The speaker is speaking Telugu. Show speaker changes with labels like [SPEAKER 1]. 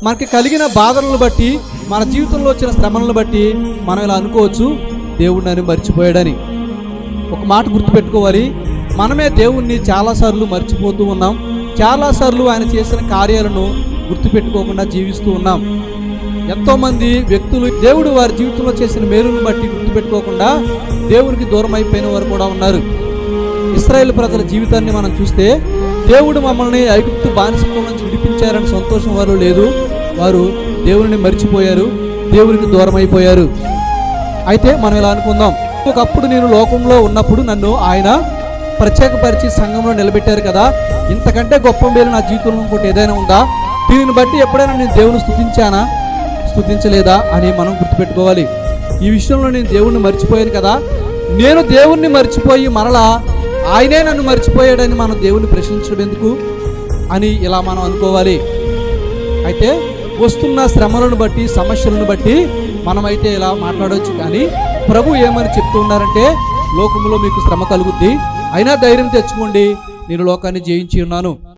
[SPEAKER 1] మనకి కలిగిన బాధలను బట్టి, మన జీవితంలో వచ్చిన శ్రమలను బట్టి మనం ఇలా అనుకోవచ్చు, దేవుడు నన్ను మర్చిపోయాడని. ఒక మాట గుర్తుపెట్టుకోవాలి, మనమే దేవుణ్ణి చాలాసార్లు మర్చిపోతూ ఉన్నాం. చాలాసార్లు ఆయన చేసిన కార్యాలను గుర్తుపెట్టుకోకుండా జీవిస్తూ ఉన్నాం. ఎంతోమంది వ్యక్తులు దేవుడు వారి జీవితంలో చేసిన మేలును బట్టి గుర్తుపెట్టుకోకుండా దేవునికి దూరం అయిపోయిన వారు కూడా ఉన్నారు. ఇశ్రాయేలు ప్రజల జీవితాన్ని మనం చూస్తే, దేవుడు మమ్మల్ని ఐగుప్తు బానిసత్వం నుంచి విడిపించారని సంతోషం వారు లేదు. వారు దేవుడిని మర్చిపోయారు, దేవునికి దూరం అయిపోయారు. అయితే మనం ఇలా అనుకుందాం, ఒకప్పుడు నేను లోకంలో ఉన్నప్పుడు నన్ను ఆయన ప్రత్యేకపరిచి సంఘంలో నిలబెట్టారు కదా, ఇంతకంటే గొప్ప మేలు నా జీవితంలో ఇంకోటి ఏదైనా ఉందా? దీనిని బట్టి ఎప్పుడైనా నేను దేవుని స్తుతించానా, స్తుతించలేదా అని మనం గుర్తుపెట్టుకోవాలి. ఈ విషయంలో నేను దేవుణ్ణి మర్చిపోయాను కదా, నేను దేవుణ్ణి మర్చిపోయి మరలా ఆయనే నన్ను మర్చిపోయాడని మనం దేవుణ్ణి ప్రశ్నించడం ఎందుకు అని ఇలా మనం అనుకోవాలి. అయితే వస్తున్న శ్రమలను బట్టి, సమస్యలను బట్టి మనమైతే ఇలా మాట్లాడవచ్చు. కానీ ప్రభు ఏమని చెప్తూ ఉన్నారంటే, లోకంలో మీకు శ్రమ కలుగుద్ది, అయినా ధైర్యం తెచ్చుకోండి, నేను లోకాన్ని జయించి ఉన్నాను.